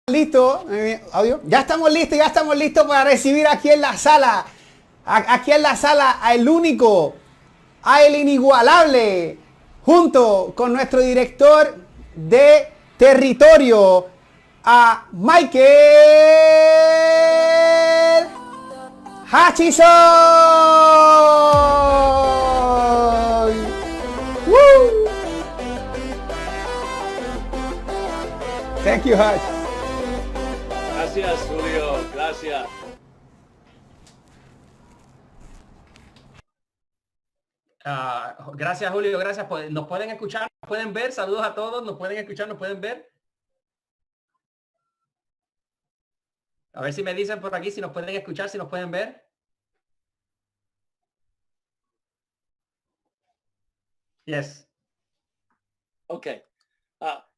Listo, audio. Ya estamos listos para recibir aquí en la sala, al único, al inigualable, junto con nuestro director de territorio, a Michael Hutchison. Woo! Thank you, Hutch. Gracias, Julio. Gracias. Gracias, Julio. Gracias. ¿Nos pueden escuchar? ¿Nos pueden ver? Saludos a todos. ¿Nos pueden escuchar? ¿Nos pueden ver? A ver si me dicen por aquí si nos pueden escuchar, si nos pueden ver. Yes. Okay.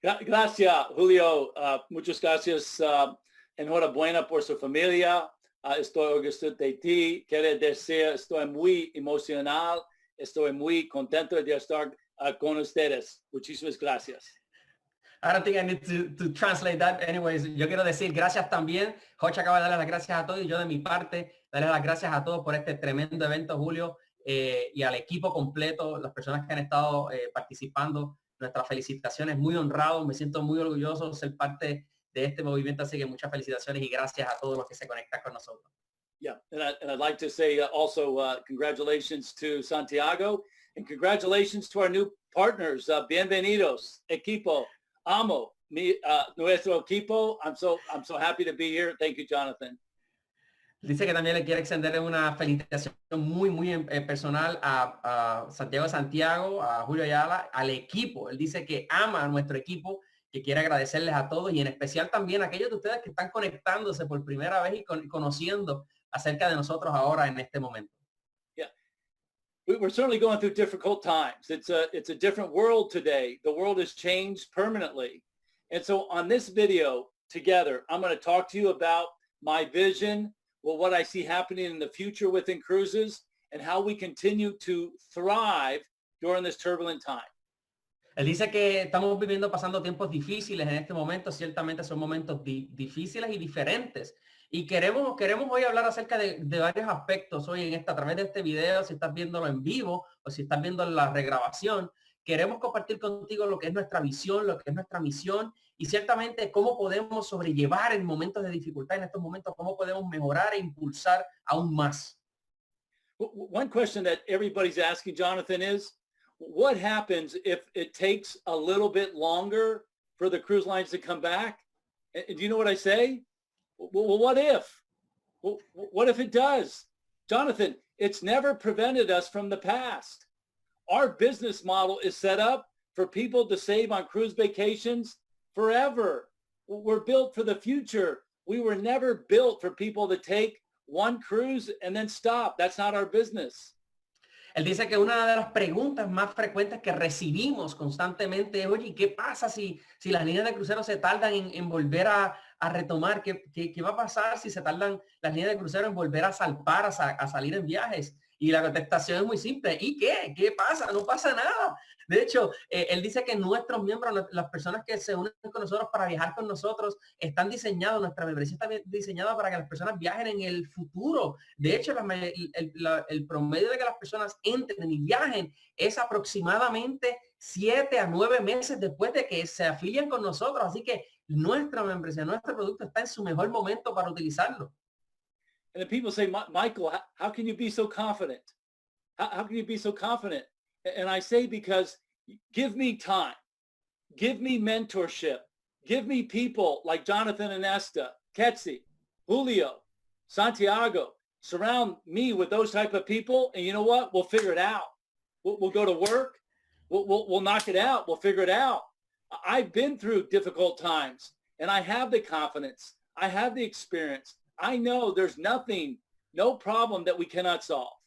Gracias, Julio. Muchas gracias. Enhorabuena por su familia. Estoy orgulloso de ti. Quiero decir, estoy muy emocional. Estoy muy contento de estar con ustedes. Muchísimas gracias. I don't think I need to translate that. Anyways, yo quiero decir gracias también. Hutch acaba de darle las gracias a todos y yo de mi parte darle las gracias a todos por este tremendo evento, Julio, y al equipo completo, las personas que han estado participando. Nuestras felicitaciones, muy honrado, me siento muy orgulloso de ser parte de este movimiento, así que muchas felicitaciones y gracias a todos los que se conectan con nosotros. Yeah, and I'd like to say also congratulations to Santiago and congratulations to our new partners. Bienvenidos, equipo. Amo nuestro equipo. I'm so happy to be here. Thank you, Jonathan. Dice que también le quiere extender una felicitación muy personal a Santiago, a Julio Ayala, al equipo. Él dice que ama a nuestro equipo, que quiere agradecerles a todos y en especial también a aquellos de ustedes que están conectándose por primera vez y conociendo acerca de nosotros ahora en este momento. Yeah, we're certainly going through difficult times. It's a different world today. The world has changed permanently. And so on this video together, I'm going to talk to you about my vision, well, what I see happening in the future with Incruises and how we continue to thrive during this turbulent time. Él dice que estamos pasando tiempos difíciles en este momento. Ciertamente son momentos difíciles y diferentes. Y queremos hoy hablar acerca de varios aspectos hoy a través de este video, si estás viéndolo en vivo o si estás viendo la regrabación. Queremos compartir contigo lo que es nuestra visión, lo que es nuestra misión y ciertamente cómo podemos sobrellevar en momentos de dificultad, en estos momentos, cómo podemos mejorar e impulsar aún más. One question that everybody's asking, Jonathan, is what happens if it takes a little bit longer for the cruise lines to come back? And do you know what I say? Well, what if? Well, what if it does? Jonathan, it's never prevented us from the past. Our business model is set up for people to save on cruise vacations forever. We're built for the future. We were never built for people to take one cruise and then stop. That's not our business. Él dice que una de las preguntas más frecuentes que recibimos constantemente es, oye, ¿qué pasa si las líneas de crucero se tardan en volver a retomar? ¿Qué va a pasar si se tardan las líneas de crucero en volver a salpar, a salir en viajes? Y la contestación es muy simple. ¿Y qué? ¿Qué pasa? No pasa nada. De hecho, él dice que nuestros miembros, las personas que se unen con nosotros para viajar con nosotros, están diseñados, nuestra membresía está diseñada para que las personas viajen en el futuro. De hecho, el promedio de que las personas entren y viajen es aproximadamente 7 a 9 meses después de que se afilian con nosotros. Así que nuestra membresía, nuestro producto está en su mejor momento para utilizarlo. And then people say, Michael, how can you be so confident? How can you be so confident? And I say, because give me time, give me mentorship, give me people like Jonathan and Esta, Ketsi, Julio, Santiago, surround me with those type of people. And you know what? We'll figure it out. We'll go to work. We'll knock it out. We'll figure it out. I've been through difficult times and I have the confidence. I have the experience. I know there's no problem that we cannot solve.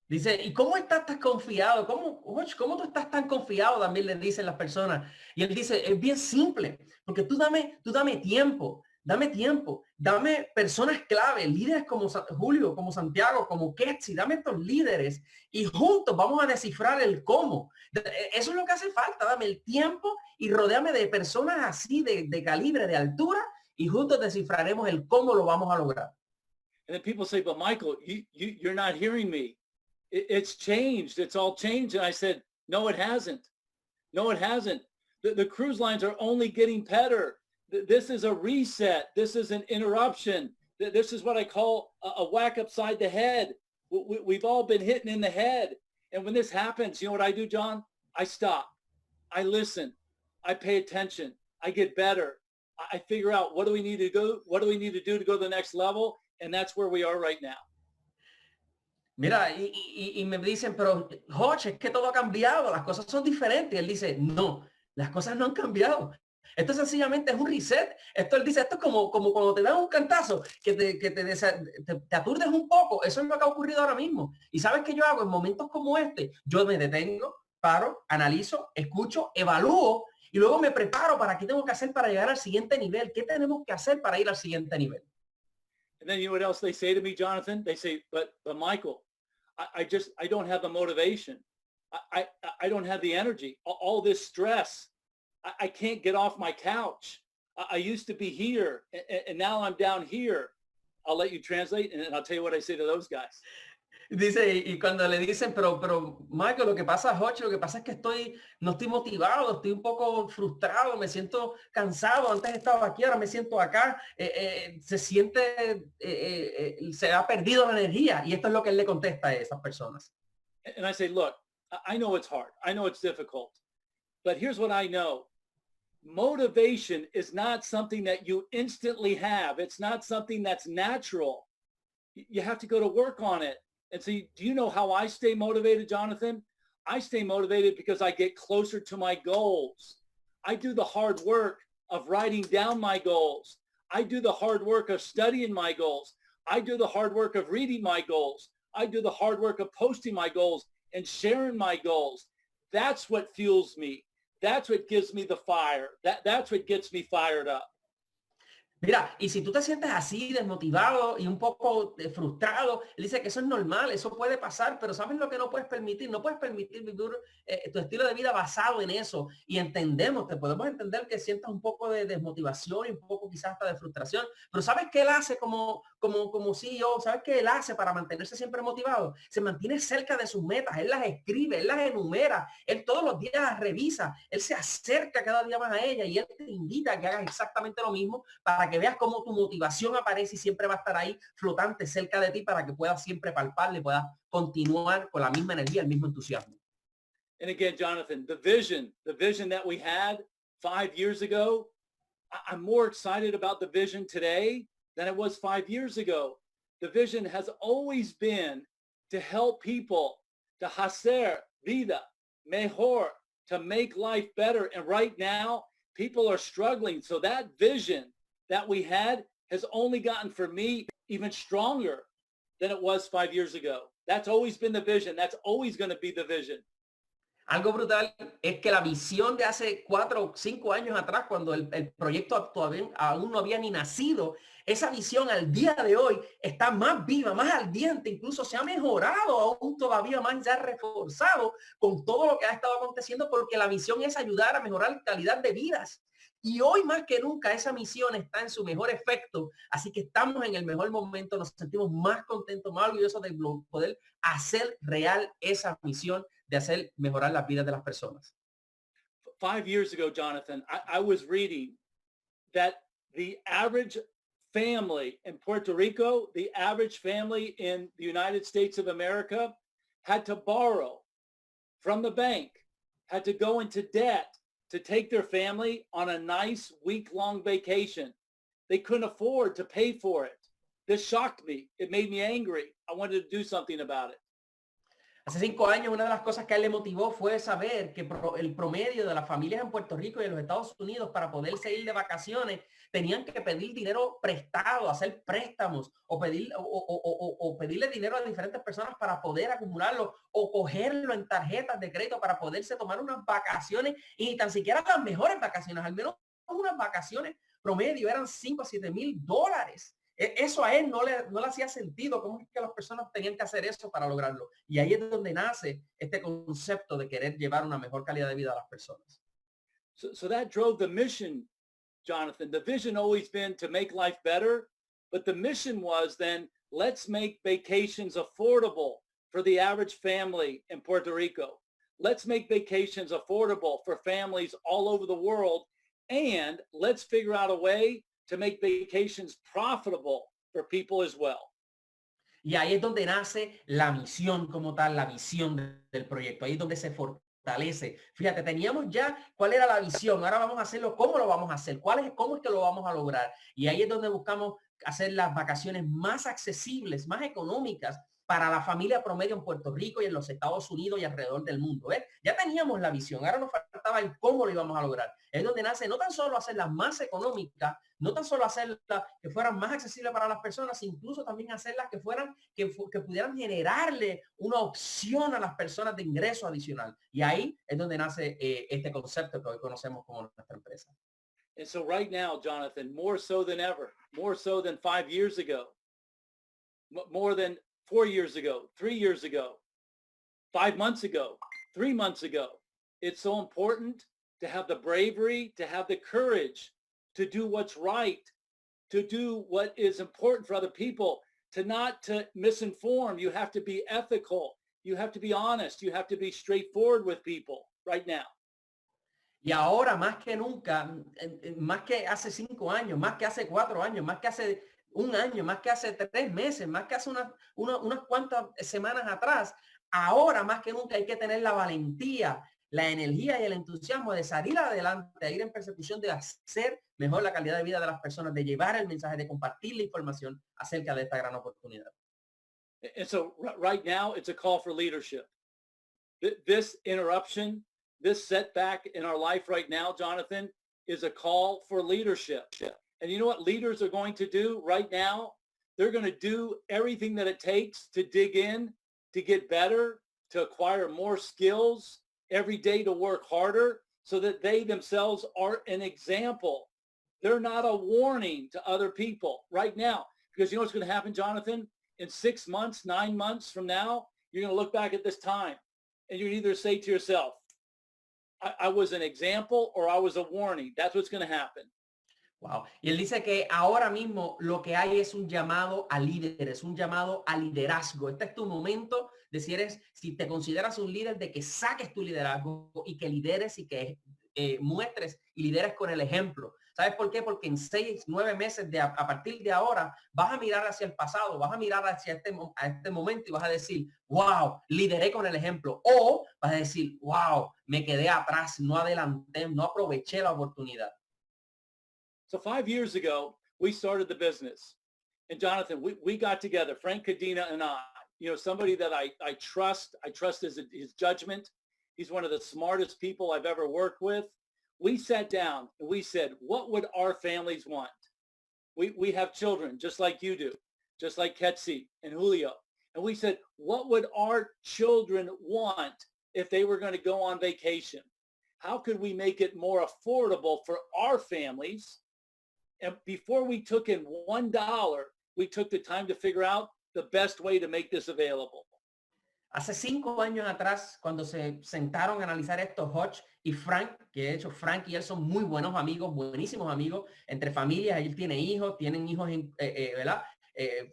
Dice, ¿y cómo estás tan confiado? ¿Cómo tú estás tan confiado? También le dicen las personas. Y él dice, es bien simple, porque tú dame tiempo. dame tiempo, dame personas clave, líderes como Julio, como Santiago, como Ketsi, dame estos líderes y juntos vamos a descifrar el cómo. Eso es lo que hace falta, dame el tiempo y rodéame de personas así de calibre, de altura y juntos descifraremos el cómo lo vamos a lograr. And then people say, but Michael, you're not hearing me. It's changed. It's all changed. And I said, no, it hasn't. No, it hasn't. The cruise lines are only getting better. This is a reset. This is an interruption. This is what I call a whack upside the head. We've all been hitting in the head. And when this happens, you know what I do, John? I stop. I listen. I pay attention. I get better. I figure out what do we need to go? What do we need to do to go to the next level? And that's where we are right now. Mira, y me dicen, pero Hutch, es que todo ha cambiado, las cosas son diferentes. Y él dice, no, las cosas no han cambiado. Esto sencillamente es un reset. Él dice, esto es como cuando te dan un cantazo, que te aturdes un poco. Eso es lo que ha ocurrido ahora mismo. Y ¿sabes qué yo hago? En momentos como este, yo me detengo, paro, analizo, escucho, evalúo y luego me preparo para qué tengo que hacer para llegar al siguiente nivel. ¿Qué tenemos que hacer para ir al siguiente nivel? And then you know what else they say to me, Jonathan? They say, but Michael, I don't have the motivation. I don't have the energy. All this stress. I can't get off my couch. I used to be here and now I'm down here. I'll let you translate and I'll tell you what I say to those guys. Dice, y cuando le dicen, pero Michael, lo que pasa, Hutch, lo que pasa es que no estoy motivado, estoy un poco frustrado, me siento cansado, antes estaba aquí, ahora me siento acá, se ha perdido la energía, y esto es lo que él le contesta a esas personas. And I say, look, I know it's hard, I know it's difficult, but here's what I know. Motivation is not something that you instantly have. It's not something that's natural. You have to go to work on it. And so do you know how I stay motivated, Jonathan? I stay motivated because I get closer to my goals. I do the hard work of writing down my goals. I do the hard work of studying my goals. I do the hard work of reading my goals. I do the hard work of posting my goals and sharing my goals. That's what fuels me. That's what gives me the fire. That's what gets me fired up. Mira, y si tú te sientes así, desmotivado y un poco frustrado, él dice que eso es normal, eso puede pasar, pero ¿sabes lo que no puedes permitir? No puedes permitir vivir tu estilo de vida basado en eso. Y podemos entender que sientas un poco de desmotivación y un poco quizás hasta de frustración, pero ¿sabes qué él hace como CEO? ¿Sabes qué él hace para mantenerse siempre motivado? Se mantiene cerca de sus metas, él las escribe, él las enumera, él todos los días las revisa, él se acerca cada día más a ella y él te invita a que hagas exactamente lo mismo para que veas cómo tu motivación aparece y siempre va a estar ahí flotante cerca de ti para que puedas siempre palparle, puedas continuar con la misma energía, el mismo entusiasmo. And again, Jonathan, the vision that we had 5 years ago, I'm more excited about the vision today than I was 5 years ago. The vision has always been to help people to hacer vida mejor, to make life better. And right now, people are struggling. So that vision that we had has only gotten, for me, even stronger than it was 5 years ago. That's always been the vision. That's always going to be the vision. Algo brutal es que la visión de hace 4 o 5 años atrás, cuando el proyecto aún no había ni nacido, esa visión al día de hoy está más viva, más ardiente, incluso se ha mejorado aún todavía más, ya reforzado con todo lo que ha estado aconteciendo, porque la visión es ayudar a mejorar la calidad de vidas. Y hoy más que nunca esa misión está en su mejor efecto, así que estamos en el mejor momento, nos sentimos más contentos, más orgullosos de poder hacer real esa misión de hacer mejorar las vidas de las personas. 5 years ago, Jonathan, I was reading that the average family in Puerto Rico, the average family in the United States of America had to borrow from the bank, had to go into debt to take their family on a nice week-long vacation. They couldn't afford to pay for it. This shocked me. It made me angry. I wanted to do something about it. Hace 5 años, una de las cosas que a él le motivó fue saber que el promedio de las familias en Puerto Rico y en los Estados Unidos, para poderse ir de vacaciones, tenían que pedir dinero prestado, hacer préstamos o pedirle dinero a diferentes personas para poder acumularlo o cogerlo en tarjetas de crédito para poderse tomar unas vacaciones, y ni tan siquiera las mejores vacaciones, al menos unas vacaciones promedio eran 5 a 7 mil dólares. Eso a él no le hacía sentido. ¿Cómo es que las personas tenían que hacer eso para lograrlo? Y ahí es donde nace este concepto de querer llevar una mejor calidad de vida a las personas. So that drove the mission, Jonathan. The vision always been to make life better, but the mission was then let's make vacations affordable for the average family in Puerto Rico. Let's make vacations affordable for families all over the world, and let's figure out a way to make vacations profitable for people as well. Y ahí es donde nace la misión como tal, la visión del proyecto. Ahí es donde se fortalece. Fíjate, teníamos ya cuál era la visión. Ahora vamos a hacerlo. ¿Cómo lo vamos a hacer? ¿Cómo es que lo vamos a lograr? Y ahí es donde buscamos hacer las vacaciones más accesibles, más económicas para la familia promedio en Puerto Rico y en los Estados Unidos y alrededor del mundo. Ya teníamos la visión, ahora nos faltaba el cómo lo íbamos a lograr. Es donde nace no tan solo hacerlas más económicas, no tan solo hacerlas que fueran más accesibles para las personas, incluso también hacerlas que pudieran generarle una opción a las personas de ingreso adicional. Y ahí es donde nace este concepto que hoy conocemos como nuestra empresa. And so right now, Jonathan, more so than ever, more so than 5 years ago, more than 4 years ago, 3 years ago, 5 months ago, 3 months ago. It's so important to have the bravery, to have the courage to do what's right, to do what is important for other people, to not to misinform. You have to be ethical. You have to be honest. You have to be straightforward with people right now. Y ahora más que nunca, más que hace 5 años, más que hace 4 años, más que hace 1 año, más que hace 3 meses, más que hace unas cuantas semanas atrás, ahora más que nunca hay que tener la valentía, la energía y el entusiasmo de salir adelante, de ir en persecución, de hacer mejor la calidad de vida de las personas, de llevar el mensaje, de compartir la información acerca de esta gran oportunidad. And so right now, it's a call for leadership. This interruption, this setback in our life right now, Jonathan, is a call for leadership. And you know what leaders are going to do right now? They're going to do everything that it takes to dig in, to get better, to acquire more skills every day, to work harder so that they themselves are an example. They're not a warning to other people right now. Because you know what's going to happen, Jonathan? In 6 months, 9 months from now, you're going to look back at this time and you either say to yourself, I was an example or I was a warning. That's what's going to happen. Wow. Y él dice que ahora mismo lo que hay es un llamado a líderes, un llamado a liderazgo. Este es tu momento de si te consideras un líder, de que saques tu liderazgo y que lideres y que muestres y lideres con el ejemplo. ¿Sabes por qué? Porque en 6, 9 meses a partir de ahora vas a mirar hacia el pasado, vas a mirar hacia este momento y vas a decir, wow, lideré con el ejemplo. O vas a decir, wow, me quedé atrás, no adelanté, no aproveché la oportunidad. So 5 years ago, we started the business. And Jonathan, we got together, Frank Cadena and I, you know, somebody that I trust. I trust his judgment. He's one of the smartest people I've ever worked with. We sat down and we said, what would our families want? We have children just like you do, just like Ketsi and Julio. And we said, what would our children want if they were going to go on vacation? How could we make it more affordable for our families? And before we took in $1, we took the time to figure out the best way to make this available. Hace 5 años atrás, cuando se sentaron a analizar esto, Hutch y Frank, que de hecho Frank y él son muy buenos amigos, buenísimos amigos, entre familias, él tiene hijos, tienen hijos, ¿verdad?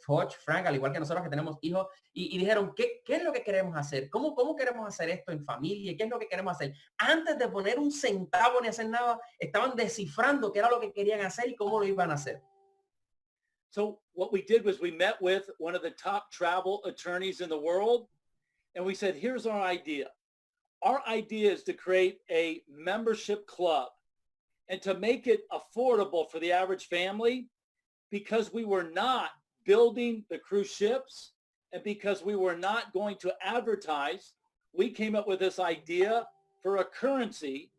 Hutch, Frank, al igual que nosotros que tenemos hijos, y dijeron, ¿qué es lo que queremos hacer? ¿Cómo queremos hacer esto en familia? ¿Qué es lo que queremos hacer? Antes de poner un centavo ni hacer nada, estaban descifrando qué era lo que querían hacer y cómo lo iban a hacer. So what we did was we met with one of the top travel attorneys in the world, and we said, here's our idea. Our idea is to create a membership club and to make it affordable for the average family, because we were not building the cruise ships and because we were not going to advertise. We came up with this idea for a currency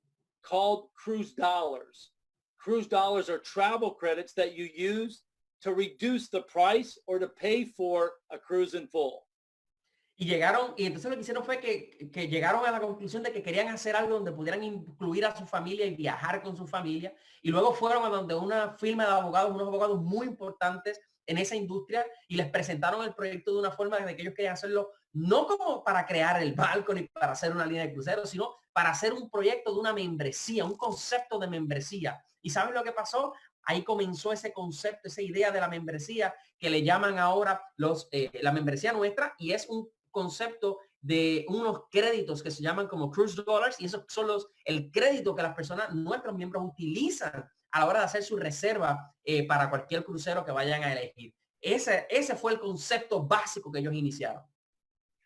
called cruise dollars. Cruise dollars are travel credits that you use to reduce the price or to pay for a cruise in full. Y llegaron, y entonces lo que hicieron fue que llegaron a la conclusión de que querían hacer algo donde pudieran incluir a su familia y viajar con su familia. Y luego fueron a donde una firma de abogados, unos abogados muy importantes en esa industria, y les presentaron el proyecto de una forma de que ellos querían hacerlo no como para crear el barco ni para hacer una línea de crucero, sino para hacer un proyecto de una membresía, un concepto de membresía. ¿Y saben lo que pasó? Ahí comenzó ese concepto, esa idea de la membresía que le llaman ahora la membresía nuestra, y es un concepto de unos créditos que se llaman como cruise dollars, y esos son el crédito que las personas, nuestros miembros, utilizan a la hora de hacer su reserva para cualquier crucero que vayan a elegir. Ese fue el concepto básico que ellos iniciaron.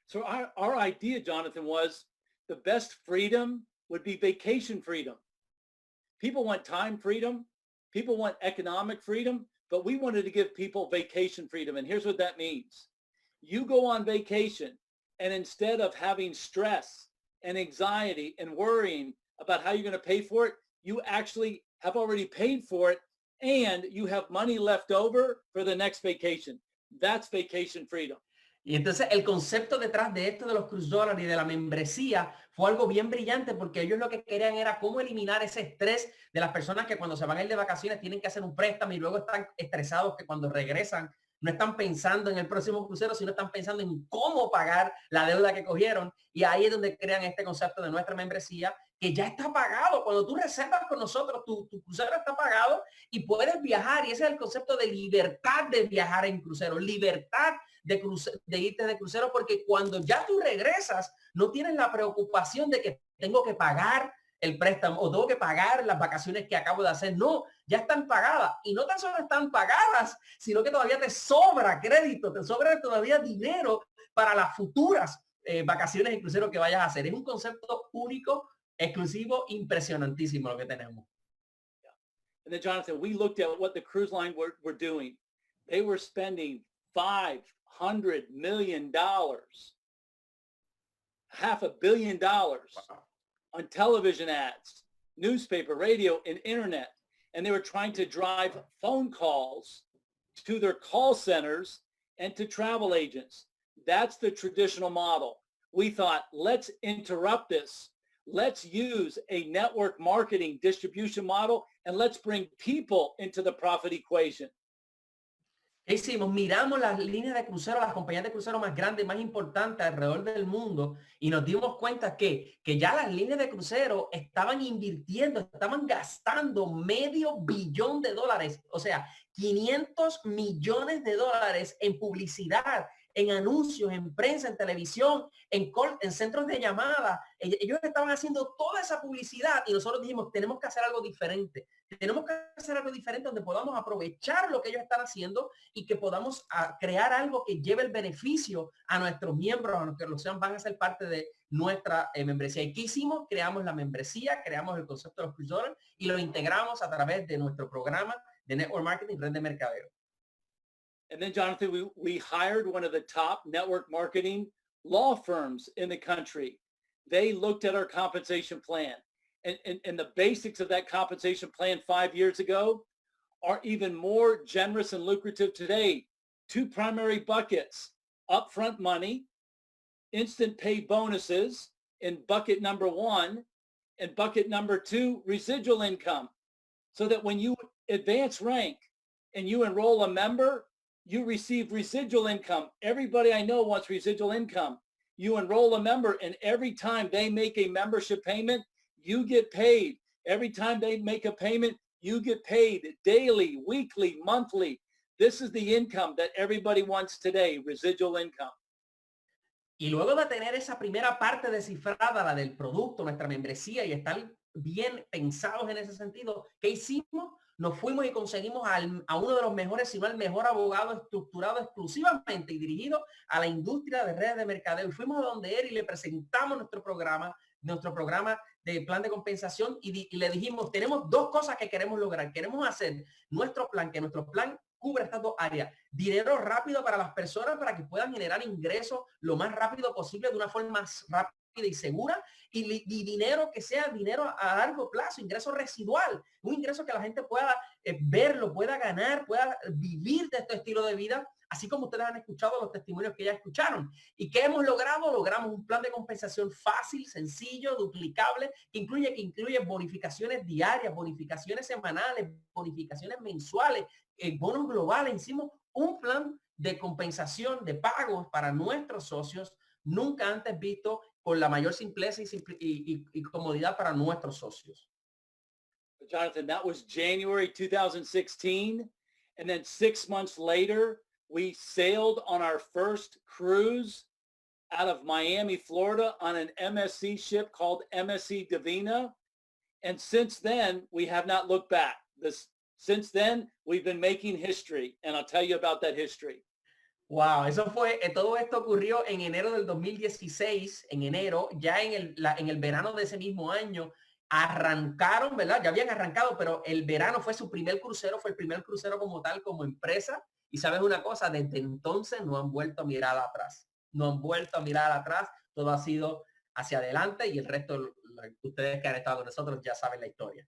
So our idea, Jonathan, was the best freedom would be vacation freedom. People want time freedom. People want economic freedom, but we wanted to give people vacation freedom. And here's what that means. You go on vacation, and instead of having stress and anxiety and worrying about how you're going to pay for it, you actually have already paid for it, and you have money left over for the next vacation. That's vacation freedom. Y entonces el concepto detrás de esto de los cruise dollars y de la membresía fue algo bien brillante, porque ellos lo que querían era cómo eliminar ese estrés de las personas que cuando se van a ir de vacaciones tienen que hacer un préstamo y luego están estresados que cuando regresan no están pensando en el próximo crucero, sino están pensando en cómo pagar la deuda que cogieron. Y ahí es donde crean este concepto de nuestra membresía, que ya está pagado. Cuando tú reservas con nosotros, tu crucero está pagado y puedes viajar. Y ese es el concepto de libertad de viajar en crucero, libertad de irte de crucero, porque cuando ya tú regresas, no tienes la preocupación de que tengo que pagar el préstamo o tengo que pagar las vacaciones que acabo de hacer. No, ya están pagadas, y no tan solo están pagadas, sino que todavía te sobra crédito, te sobra todavía dinero para las futuras vacaciones en crucero que vayas a hacer. Es un concepto único, exclusivo, impresionantísimo lo que tenemos. And then, Jonathan, we looked at what the cruise line were doing. They were spending $500 million, $500 million on television ads, newspaper, radio, and internet. And they were trying to drive phone calls to their call centers and to travel agents. That's the traditional model. We thought, let's interrupt this. Let's use a network marketing distribution model, and let's bring people into the profit equation. ¿Qué hicimos? Miramos las líneas de crucero, las compañías de crucero más grandes, más importantes alrededor del mundo, y nos dimos cuenta que ya las líneas de crucero estaban invirtiendo, estaban gastando $500 millones, o sea, $500 millones en publicidad, en anuncios, en prensa, en televisión, en centros de llamada. Ellos estaban haciendo toda esa publicidad, y nosotros dijimos, tenemos que hacer algo diferente. Tenemos que hacer algo diferente donde podamos aprovechar lo que ellos están haciendo y que podamos crear algo que lleve el beneficio a nuestros miembros, a los que van a ser parte de nuestra membresía. ¿Y qué hicimos? Creamos la membresía, creamos el concepto de los cruise dollars y lo integramos a través de nuestro programa de Network Marketing, red de mercadeo. And then, Jonathan, we hired one of the top network marketing law firms in the country. They looked at our compensation plan. And the basics of that compensation plan 5 years ago are even more generous and lucrative today. 2 primary buckets: upfront money, instant pay bonuses in bucket number 1, and bucket number 2, residual income. So that when you advance rank and you enroll a member, you receive residual income. Everybody I know wants residual income. You enroll a member, and every time they make a membership payment, you get paid. Every time they make a payment, you get paid daily, weekly, monthly. This is the income that everybody wants today, residual income. Y luego de tener esa primera parte descifrada, la del producto, nuestra membresía, y estar bien pensados en ese sentido, ¿qué hicimos? Nos fuimos y conseguimos a uno de los mejores, si no el mejor abogado estructurado exclusivamente y dirigido a la industria de redes de mercadeo. Y fuimos a donde él y le presentamos nuestro programa de plan de compensación, y le dijimos, tenemos 2 cosas que queremos lograr. Queremos hacer que nuestro plan cubra estas 2 áreas. Dinero rápido para las personas para que puedan generar ingresos lo más rápido posible, de una forma más rápida y segura y dinero que sea dinero a largo plazo, ingreso residual, un ingreso que la gente pueda verlo, pueda ganar, pueda vivir de este estilo de vida, así como ustedes han escuchado los testimonios que ya escucharon. ¿Y qué hemos logrado? Logramos un plan de compensación fácil, sencillo, duplicable, que incluye bonificaciones diarias, bonificaciones semanales, bonificaciones mensuales, bonos globales. Hicimos un plan de compensación de pagos para nuestros socios nunca antes visto, con la mayor simpleza y comodidad para nuestros socios. Jonathan, that was January 2016. And then 6 months later, we sailed on our first cruise out of Miami, Florida on an MSC ship called MSC Divina. And since then, we have not looked back. Since then, we've been making history. And I'll tell you about that history. Wow, eso fue, todo esto ocurrió en enero del 2016, en enero, ya en el verano de ese mismo año, arrancaron, ¿verdad? Ya habían arrancado, pero el verano fue su primer crucero, fue el primer crucero como tal, como empresa. Y sabes una cosa, desde entonces no han vuelto a mirar atrás, no han vuelto a mirar atrás, todo ha sido hacia adelante y el resto, ustedes que han estado con nosotros ya saben la historia.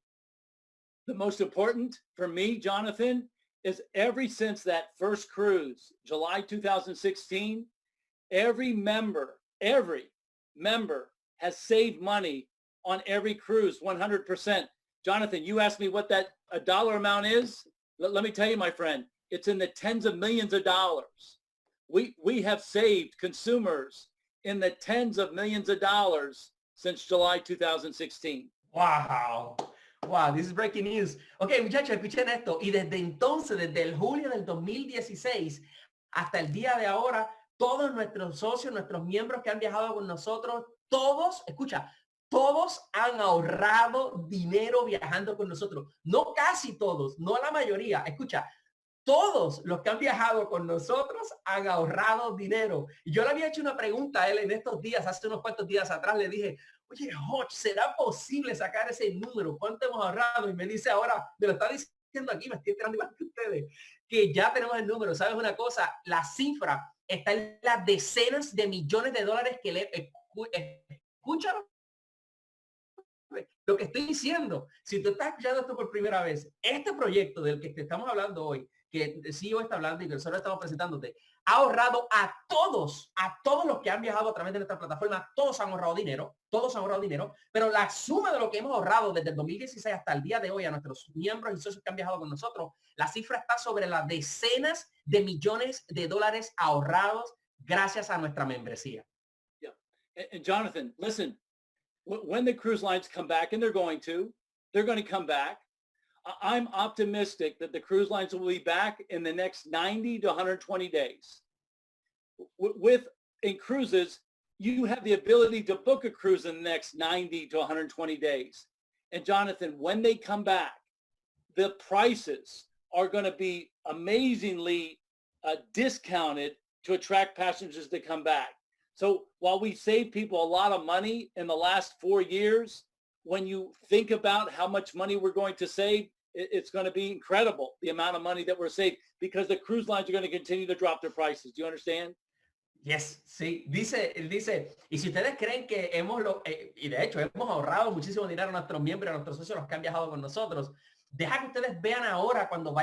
The most important for me, Jonathan, is since that first cruise, July 2016, every member has saved money on every cruise, 100%. Jonathan, you asked me what that a dollar amount is. Let me tell you, my friend, it's in the tens of millions of dollars. We have saved consumers in the tens of millions of dollars since July 2016. Wow. Wow, this is breaking news. Ok, muchachos, escuchen esto. Y desde entonces, desde el julio del 2016 hasta el día de ahora, todos nuestros socios, nuestros miembros que han viajado con nosotros, todos, escucha, todos han ahorrado dinero viajando con nosotros. No casi todos, no la mayoría. Escucha, todos los que han viajado con nosotros han ahorrado dinero. Y yo le había hecho una pregunta a él en estos días, hace unos cuantos días atrás, le dije, oye, Hutch, ¿será posible sacar ese número? ¿Cuánto hemos ahorrado? Y me dice ahora, me lo está diciendo aquí, me estoy enterando igual que ustedes, que ya tenemos el número. ¿Sabes una cosa? La cifra está en las decenas de millones de dólares que le escuchan lo que estoy diciendo. Si tú estás escuchando esto por primera vez, este proyecto del que te estamos hablando hoy, que el CEO está hablando y que nosotros estamos presentándote, ha ahorrado a todos los que han viajado a través de nuestra plataforma, todos han ahorrado dinero, pero la suma de lo que hemos ahorrado desde el 2016 hasta el día de hoy a nuestros miembros y socios que han viajado con nosotros, la cifra está sobre las decenas de millones de dólares ahorrados gracias a nuestra membresía. Yeah. And Jonathan, listen, when the cruise lines come back, and they're going to come back, I'm optimistic that the cruise lines will be back in the next 90 to 120 days. With Incruises, you have the ability to book a cruise in the next 90 to 120 days. And Jonathan, when they come back, the prices are going to be amazingly discounted to attract passengers to come back. So while we saved people a lot of money in the last 4 years, when you think about how much money we're going to save, it's going to be incredible, the amount of money that we're saving, because the cruise lines are going to continue to drop their prices. Do you understand? Yes, sí. Él dice, y si ustedes creen que y de hecho hemos ahorrado muchísimo dinero a nuestros miembros, a nuestros socios, los que han viajado con nosotros, deja que ustedes vean ahora cuando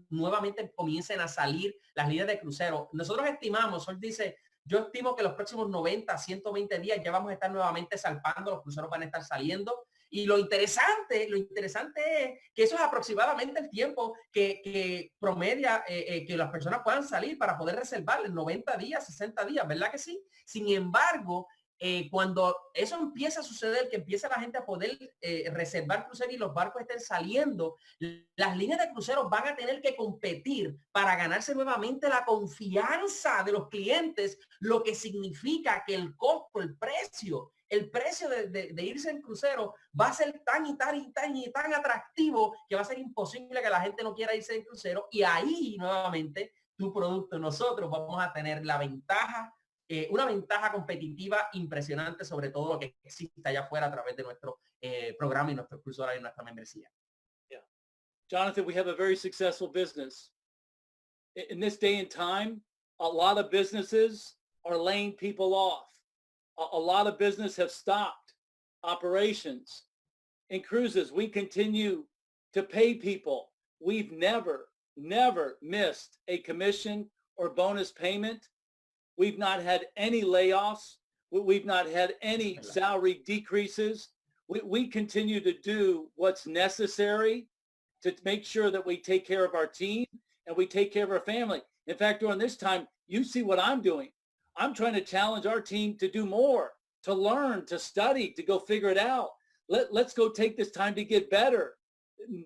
nuevamente comiencen a salir las líneas de crucero. Nosotros estimamos, él dice, yo estimo que los próximos 90, 120 días ya vamos a estar nuevamente salpando, los cruceros van a estar saliendo. Y lo interesante es que eso es aproximadamente el tiempo que promedia que las personas puedan salir para poder reservar en 90 días, 60 días, ¿verdad que sí? Sin embargo, cuando eso empieza a suceder, que empieza la gente a poder reservar cruceros y los barcos estén saliendo, las líneas de cruceros van a tener que competir para ganarse nuevamente la confianza de los clientes, lo que significa que el costo, el precio de irse en crucero va a ser tan atractivo que va a ser imposible que la gente no quiera irse en crucero. Y ahí nuevamente tu producto, nosotros vamos a tener la ventaja, una ventaja competitiva impresionante sobre todo lo que existe allá afuera a través de nuestro programa y nuestro curso y nuestra membresía. Yeah. Jonathan, we have a very successful business. In this day and time, a lot of businesses are laying people off. A lot of business have stopped operations. Incruises, we continue to pay people. We've never missed a commission or bonus payment. We've not had any layoffs. We've not had any salary decreases. We continue to do what's necessary to make sure that we take care of our team and we take care of our family. In fact, during this time, you see what I'm doing. I'm trying to challenge our team to do more, to learn, to study, to go figure it out. Let's go take this time to get better.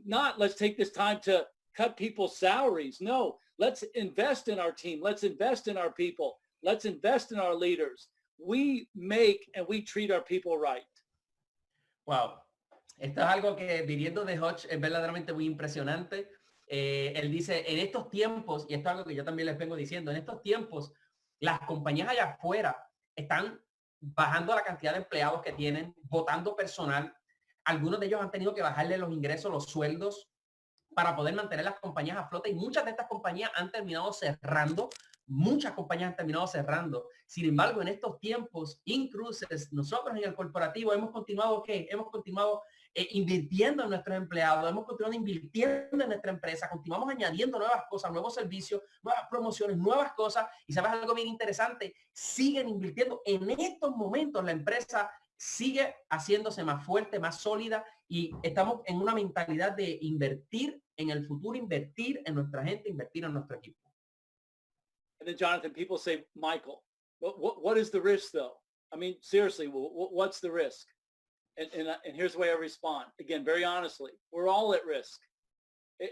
Not let's take this time to cut people's salaries. No, let's invest in our team. Let's invest in our people. Let's invest in our leaders. We make and we treat our people right. Wow. Esto es algo que viniendo de Hutch es verdaderamente muy impresionante. Él dice, en estos tiempos, y esto es algo que yo también les vengo diciendo, en estos tiempos, las compañías allá afuera están bajando la cantidad de empleados que tienen, botando personal. Algunos de ellos han tenido que bajarle los ingresos, los sueldos, para poder mantener las compañías a flote, y muchas de estas compañías han terminado cerrando. Muchas compañías han terminado cerrando. Sin embargo, en estos tiempos, Incruises, nosotros en el corporativo hemos continuado, hemos continuado invirtiendo en nuestros empleados, hemos continuado invirtiendo en nuestra empresa, continuamos añadiendo nuevas cosas, nuevos servicios, nuevas promociones, nuevas cosas. Y sabes algo bien interesante, siguen invirtiendo. En estos momentos la empresa sigue haciéndose más fuerte, más sólida, y estamos en una mentalidad de invertir en el futuro, invertir en nuestra gente, invertir en nuestro equipo. And then, Jonathan, people say, Michael, what is the risk, though? I mean, seriously, what's the risk? And here's the way I respond. Again, very honestly, we're all at risk.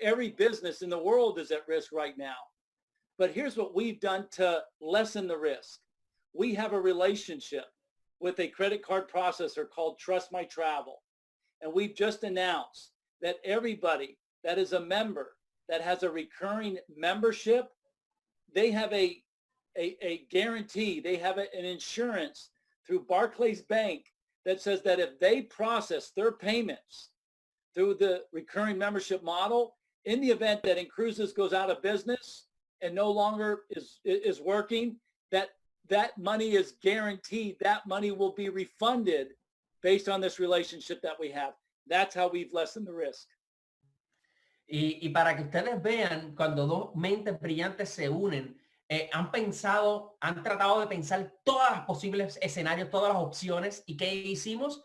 Every business in the world is at risk right now. But here's what we've done to lessen the risk. We have a relationship with a credit card processor called Trust My Travel. And we've just announced that everybody that is a member that has a recurring membership, they have a guarantee, they have an insurance through Barclays Bank that says that if they process their payments through the recurring membership model, in the event that Incruises goes out of business and no longer is working, that money is guaranteed. That money will be refunded based on this relationship that we have. That's how we've lessened the risk. Y para que ustedes vean, cuando dos mentes brillantes se unen, han tratado de pensar todas las posibles escenarios, todas las opciones. ¿Y qué hicimos?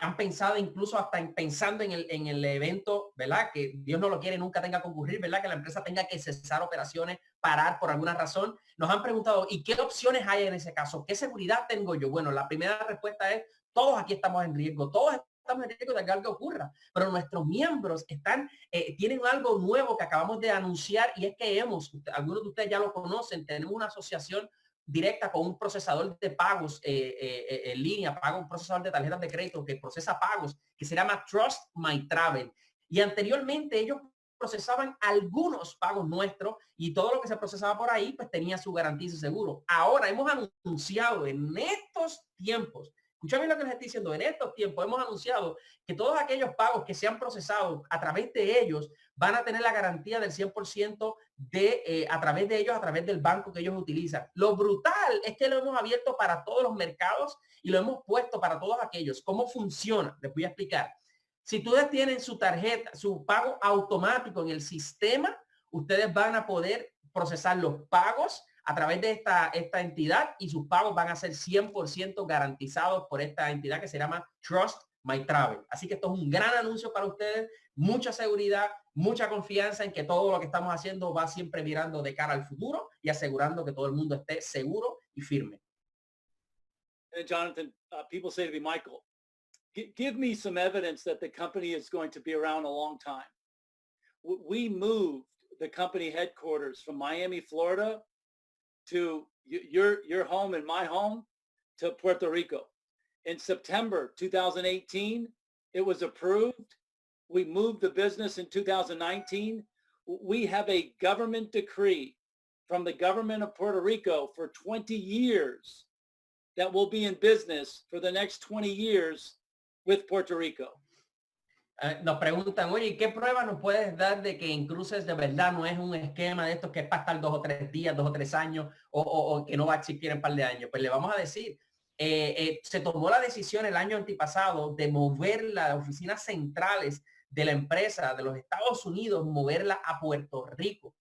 Han pensado incluso hasta pensando en el evento, ¿verdad? Que Dios no lo quiere, nunca tenga que ocurrir, ¿verdad? Que la empresa tenga que cesar operaciones, parar por alguna razón. Nos han preguntado, ¿y qué opciones hay en ese caso? ¿Qué seguridad tengo yo? Bueno, la primera respuesta es, todos aquí estamos en riesgo, todos estamos en riesgo de que algo ocurra, pero nuestros miembros tienen algo nuevo que acabamos de anunciar, y es que algunos de ustedes ya lo conocen, tenemos una asociación directa con un procesador de pagos en línea, un procesador de tarjetas de crédito que procesa pagos, que se llama Trust My Travel. Y anteriormente ellos procesaban algunos pagos nuestros, y todo lo que se procesaba por ahí pues tenía su garantía y su seguro. Ahora hemos anunciado en estos tiempos, escucha bien lo que les estoy diciendo, en estos tiempos hemos anunciado que todos aquellos pagos que se han procesado a través de ellos van a tener la garantía del 100% a través de ellos, a través del banco que ellos utilizan. Lo brutal es que lo hemos abierto para todos los mercados y lo hemos puesto para todos aquellos. ¿Cómo funciona? Les voy a explicar. Si ustedes tienen su tarjeta, su pago automático en el sistema, ustedes van a poder procesar los pagos a través de esta entidad, y sus pagos van a ser 100% garantizados por esta entidad que se llama Trust My Travel. Así que esto es un gran anuncio para ustedes, mucha seguridad, mucha confianza en que todo lo que estamos haciendo va siempre mirando de cara al futuro y asegurando que todo el mundo esté seguro y firme. And Jonathan, people say to me, Michael, give me some evidence that the company is going to be around a long time. We moved the company headquarters from Miami, Florida, to your home and my home, to Puerto Rico. In September 2018, it was approved. We moved the business in 2019. We have a government decree from the government of Puerto Rico for 20 years that will be in business for the next 20 years with Puerto Rico. Nos preguntan, oye, ¿qué prueba nos puedes dar de que Incruises de verdad no es un esquema de estos que es para estar 2 o 3 días, 2 o 3 años, o que no va a existir en un par de años? Pues le vamos a decir, se tomó la decisión el año antepasado de mover las oficinas centrales de la empresa de los Estados Unidos, moverla a Puerto Rico.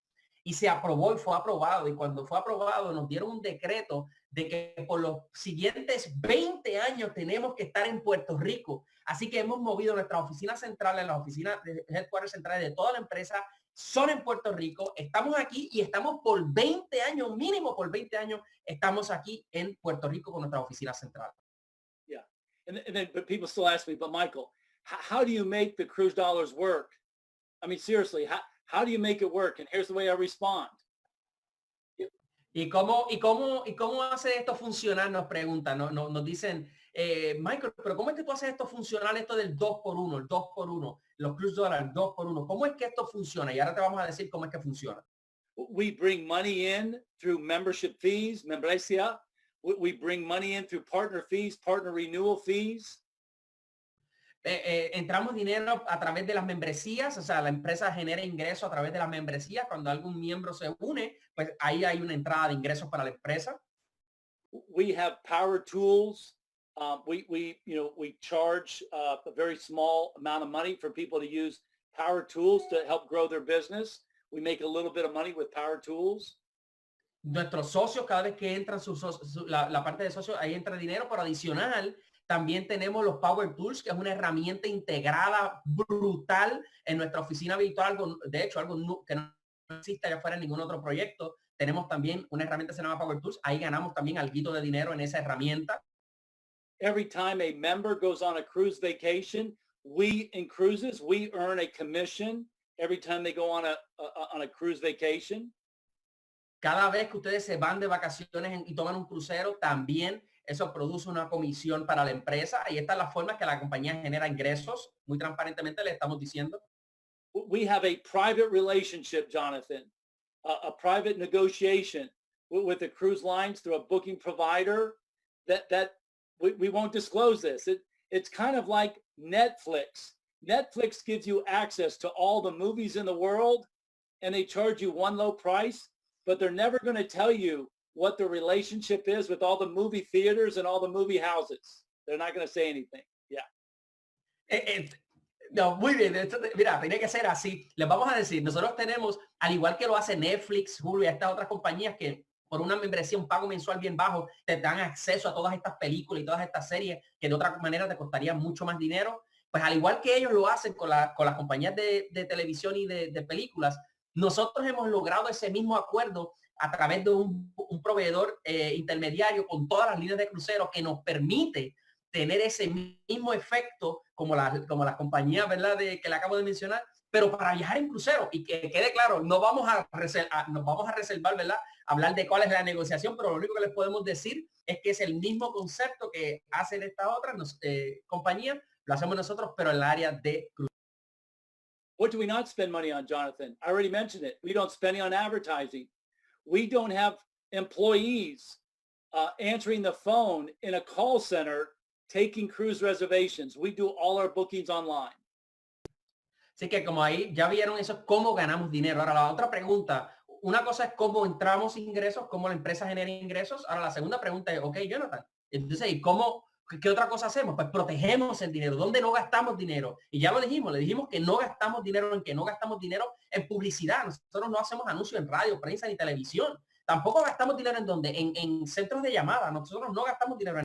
Y se aprobó y fue aprobado. Y cuando fue aprobado nos dieron un decreto de que por los siguientes 20 años tenemos que estar en Puerto Rico. Así que hemos movido nuestras oficinas centrales, las oficinas de headquarters centrales de toda la empresa son en Puerto Rico. Estamos aquí y estamos por 20 años, mínimo por 20 años, estamos aquí en Puerto Rico con nuestra oficina central. Yeah. And then but people still ask me, but Michael, how do you make the cruise dollars work? I mean, seriously, how do you make it work? And here's the way I respond. ¿Y cómo hace esto funcionar? Nos preguntan, nos dicen, Michael, pero ¿cómo es que tú haces esto funcionar, esto del 2x1, el 2x1, los cruise dólares, 2x1? ¿Cómo es que esto funciona? Y ahora te vamos a decir cómo es que funciona. We bring money in through membership fees, membresía. We bring money in through partner fees, partner renewal fees. Entramos dinero a través de las membresías, o sea, la empresa genera ingresos a través de las membresías. Cuando algún miembro se une, pues ahí hay una entrada de ingresos para la empresa. We have power tools. We charge a very small amount of money for people to use power tools to help grow their business. We make a little bit of money with power tools. Nuestros socios, cada vez que entran la parte de socios, ahí entra dinero, pero adicional, también tenemos los Power Tools, que es una herramienta integrada brutal en nuestra oficina virtual. De hecho, algo que no existe allá afuera en ningún otro proyecto. Tenemos también una herramienta que se llama Power Tools. Ahí ganamos también alguito de dinero en esa herramienta. Every time a member goes on a cruise vacation, we Incruises, we earn a commission every time they go on a cruise vacation. Cada vez que ustedes se van de vacaciones y toman un crucero, también eso produce una comisión para la empresa. Y esta es la forma que la compañía genera ingresos. Muy transparentemente le estamos diciendo. We have a private relationship, Jonathan, a private negotiation with the cruise lines through a booking provider that we won't disclose this. It's kind of like Netflix. Netflix gives you access to all the movies in the world and they charge you one low price, but they're never going to tell you what the relationship is with all the movie theaters and all the movie houses. They're not going to say anything. Yeah. No, muy bien. Mira, tiene que ser así. Les vamos a decir, nosotros tenemos, al igual que lo hace Netflix, Hulu y estas otras compañías que por una membresía, un pago mensual bien bajo, te dan acceso a todas estas películas y todas estas series que de otra manera te costarían mucho más dinero. Pues al igual que ellos lo hacen con las compañías de televisión y de películas, nosotros hemos logrado ese mismo acuerdo a través de un proveedor intermediario con todas las líneas de crucero que nos permite tener ese mismo efecto como las compañías, ¿verdad? Que le acabo de mencionar, pero para viajar en crucero. Y que quede claro, nos vamos a reservar, ¿verdad? Hablar de cuál es la negociación, pero lo único que les podemos decir es que es el mismo concepto que hacen estas otras compañías, lo hacemos nosotros, pero en el área de crucero. What do we not spend money on, Jonathan? I already mentioned it. We don't spend on advertising. We don't have employees answering the phone in a call center taking cruise reservations. We do all our bookings online. Así que como ahí ya vieron eso, cómo ganamos dinero. Ahora la otra pregunta, una cosa es cómo entramos ingresos, cómo la empresa genera ingresos. Ahora la segunda pregunta es, ok, Jonathan, entonces, ¿y qué otra cosa hacemos? Pues protegemos el dinero. ¿Dónde no gastamos dinero? Y ya lo dijimos, le dijimos que no gastamos dinero en publicidad. Nosotros no hacemos anuncios en radio, prensa ni televisión. Tampoco gastamos dinero en centros de llamada. Nosotros no gastamos dinero en...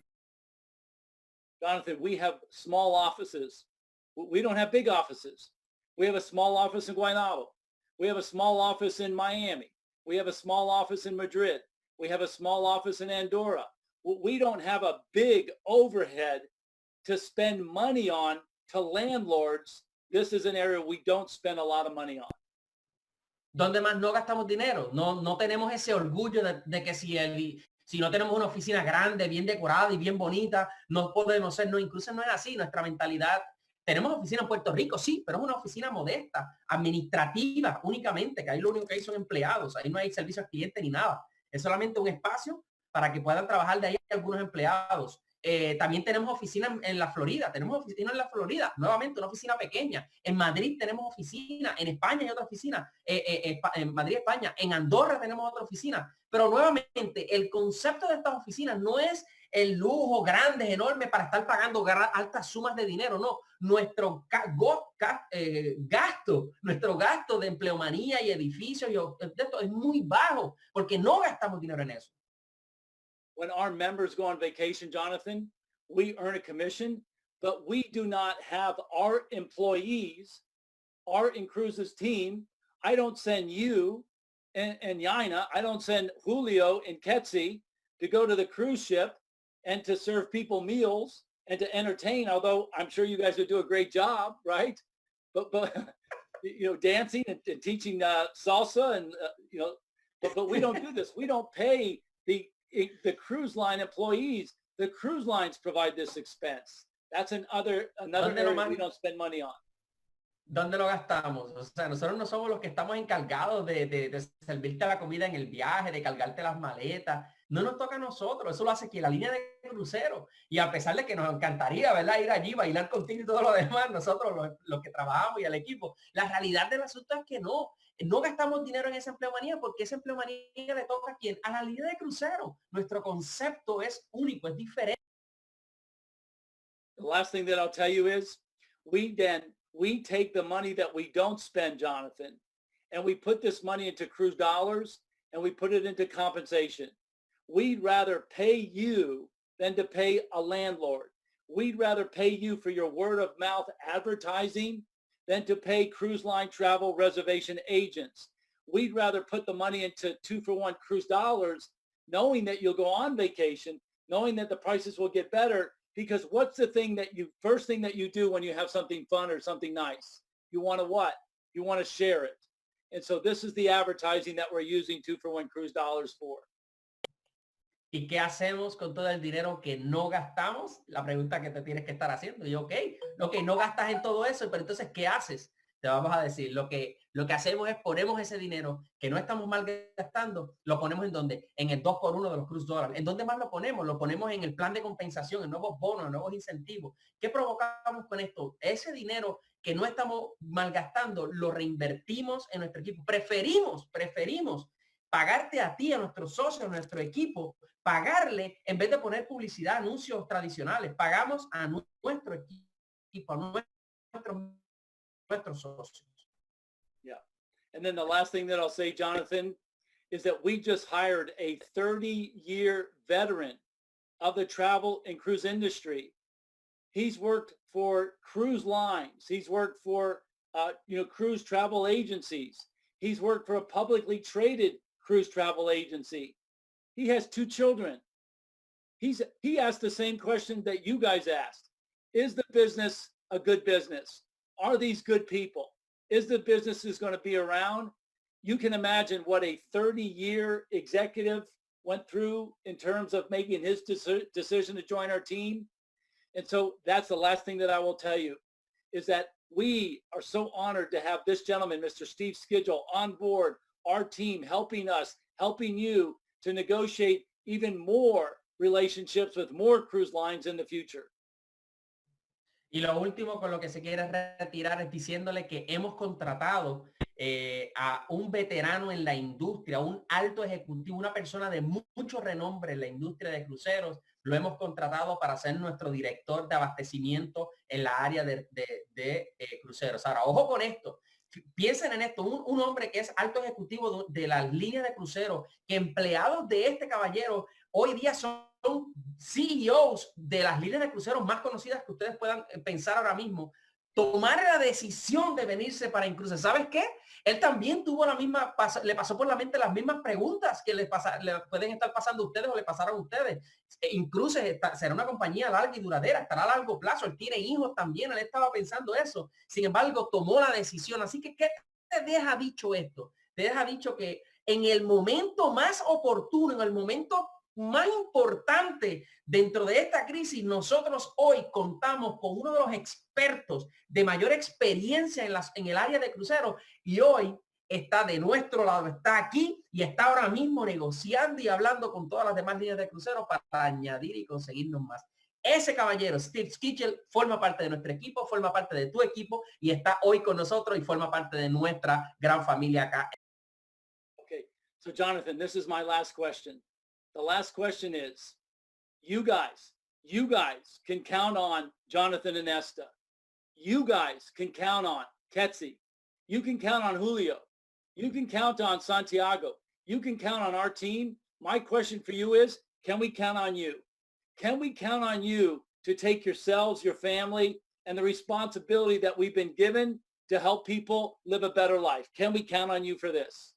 Jonathan, we have small offices. We don't have big offices. We have a small office in Guaynabo. We have a small office in Miami. We have a small office in Madrid. We have a small office in Andorra. We don't have a big overhead to spend money on to landlords. This is an area we don't spend a lot of money on. ¿Dónde más no gastamos dinero? No tenemos ese orgullo de que si no tenemos una oficina grande, bien decorada y bien bonita, no podemos ser, no, incluso no es así. Nuestra mentalidad, tenemos oficina en Puerto Rico, sí, pero es una oficina modesta, administrativa únicamente, que ahí lo único que hay son empleados, ahí no hay servicio al cliente ni nada. Es solamente un espacio para que puedan trabajar de ahí algunos empleados. También tenemos oficinas en la Florida, nuevamente una oficina pequeña. En Madrid tenemos oficina, en España hay otra oficina, en Madrid, España, en Andorra tenemos otra oficina. Pero nuevamente, el concepto de estas oficinas no es el lujo grandes, enormes para estar pagando altas sumas de dinero. No, nuestro nuestro gasto de empleomanía y edificios y esto es muy bajo porque no gastamos dinero en eso. When our members go on vacation, Jonathan, we earn a commission, but we do not have our employees, our Incruises team. I don't send you and Yaina, I don't send Julio and Ketsi to go to the cruise ship and to serve people meals and to entertain, although I'm sure you guys would do a great job, right? But you know, dancing and teaching salsa and, you know, but we don't do this. We don't pay the cruise line employees. The cruise lines provide this expense. That's another area we don't spend money on. ¿Dónde lo gastamos? O sea, nosotros no somos los que estamos encargados de servirte la comida en el viaje, de cargarte las maletas. No nos toca a nosotros. Eso lo hace aquí la línea de crucero. Y a pesar de que nos encantaría, ¿verdad?, ir allí, bailar contigo y todo lo demás, nosotros los que trabajamos y el equipo, la realidad del asunto es que no gastamos dinero en esa empleomanía porque esa empleomanía le toca a quién, a la línea de crucero. Nuestro concepto es único, es diferente. The last thing that I'll tell you is we take the money that we don't spend, Jonathan, and we put this money into cruise dollars and we put it into compensation. We'd rather pay you than to pay a landlord. We'd rather pay you for your word of mouth advertising than to pay cruise line travel reservation agents. We'd rather put the money into 2-for-1 cruise dollars, knowing that you'll go on vacation, knowing that the prices will get better. Because what's the first thing that you do when you have something fun or something nice? You want to what? You want to share it. And so this is the advertising that we're using 2-for-1 cruise dollars for. ¿Y qué hacemos con todo el dinero que no gastamos? La pregunta que te tienes que estar haciendo. Y ok, no gastas en todo eso, pero entonces, ¿qué haces? Te vamos a decir, lo que hacemos es ponemos ese dinero que no estamos mal gastando, lo ponemos ¿en dónde? En el 2x1 de los cruise dólares. ¿En dónde más lo ponemos? Lo ponemos en el plan de compensación, en nuevos bonos, en nuevos incentivos. ¿Qué provocamos con esto? Ese dinero que no estamos malgastando, lo reinvertimos en nuestro equipo. Preferimos pagarte a ti, a nuestros socios, a nuestro equipo, pagarle en vez de poner publicidad, anuncios tradicionales. Pagamos a nuestro equipo, a nuestros socios. Yeah. And then the last thing that I'll say, Jonathan, is that we just hired a 30-year veteran of the travel and cruise industry. He's worked for cruise lines. He's worked for, cruise travel agencies. He's worked for a publicly traded cruise travel agency. He has 2 children. He asked the same question that you guys asked. Is the business a good business? Are these good people? Is the business is going to be around? You can imagine what a 30-year executive went through in terms of making his decision to join our team. And so that's the last thing that I will tell you is that we are so honored to have this gentleman, Mr. Steve Skidgel, on board our team, helping us, helping you to negotiate even more relationships with more cruise lines in the future. Y lo último con lo que se quiere retirar es diciéndole que hemos contratado a un veterano en la industria, un alto ejecutivo, una persona de mucho renombre en la industria de cruceros. Lo hemos contratado para ser nuestro director de abastecimiento en la área de cruceros. Ahora, ojo con esto. Piensen en esto, un hombre que es alto ejecutivo de las líneas de crucero, que empleados de este caballero hoy día son CEOs de las líneas de cruceros más conocidas que ustedes puedan pensar ahora mismo, tomar la decisión de venirse para Incruises. ¿Sabes qué? Él también tuvo le pasó por la mente las mismas preguntas que le pueden estar pasando a ustedes o le pasaron a ustedes. Incruises será una compañía larga y duradera, estará a largo plazo. Él tiene hijos también, él estaba pensando eso. Sin embargo, tomó la decisión. Así que, ¿qué te deja dicho esto? Te deja dicho que en el momento más oportuno, en el momento más importante dentro de esta crisis, nosotros hoy contamos con uno de los expertos de mayor experiencia en el área de cruceros y hoy está de nuestro lado, está aquí y está ahora mismo negociando y hablando con todas las demás líneas de cruceros para añadir y conseguirnos más. Ese caballero, Steve Skidgel, forma parte de nuestro equipo, forma parte de tu equipo y está hoy con nosotros y forma parte de nuestra gran familia acá. Okay, so Jonathan, this is my last question. The last question is, you guys can count on Jonathan and Esta. You guys can count on Ketsi. You can count on Julio. You can count on Santiago. You can count on our team. My question for you is, can we count on you? Can we count on you to take yourselves, your family, and the responsibility that we've been given to help people live a better life? Can we count on you for this?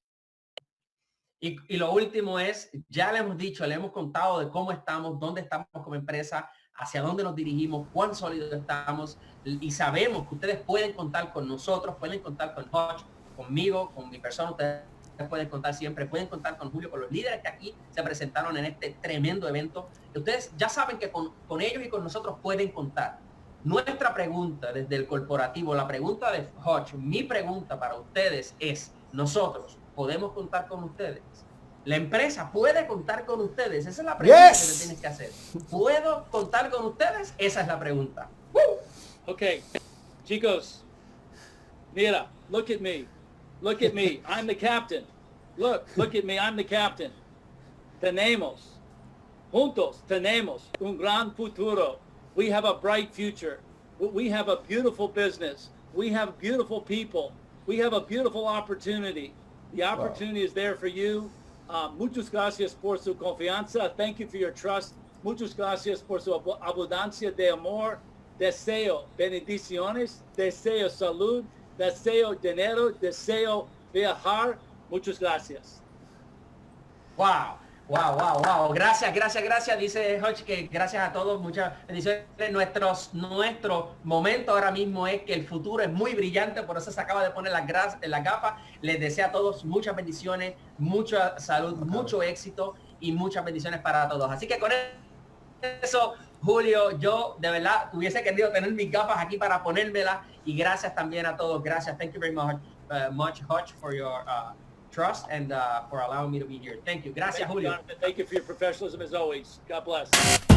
Y lo último es, ya le hemos dicho, le hemos contado de cómo estamos, dónde estamos como empresa, hacia dónde nos dirigimos, cuán sólidos estamos, y sabemos que ustedes pueden contar con nosotros, pueden contar con Hutch, conmigo, con mi persona, ustedes pueden contar siempre, pueden contar con Julio, con los líderes que aquí se presentaron en este tremendo evento. Ustedes ya saben que con ellos y con nosotros pueden contar. Nuestra pregunta desde el corporativo, la pregunta de Hutch, mi pregunta para ustedes es, nosotros podemos contar con ustedes. La empresa puede contar con ustedes. Esa es la pregunta que te tienes que hacer. ¿Puedo contar con ustedes? Esa es la pregunta. ¡Woo! Okay, chicos, mira, look at me. Look at me. I'm the captain. Look at me. I'm the captain. Juntos tenemos un gran futuro. We have a bright future. We have a beautiful business. We have beautiful people. We have a beautiful opportunity. The opportunity is there for you. Muchas gracias por su confianza. Thank you for your trust. Muchas gracias por su abundancia de amor. Deseo bendiciones. Deseo salud. Deseo dinero. Deseo viajar. Muchas gracias. Wow. Gracias. Dice Hutch que gracias a todos, muchas bendiciones. Nuestro momento ahora mismo es que el futuro es muy brillante, por eso se acaba de poner las gafas. Les deseo a todos muchas bendiciones, mucha salud, mucho éxito y muchas bendiciones para todos. Así que con eso, Julio, yo de verdad hubiese querido tener mis gafas aquí para ponérmelas, y gracias también a todos. Gracias. Thank you very much, Hutch, for your trust and for allowing me to be here. Thank you. Gracias, Julio. Thank you for your professionalism as always. God bless.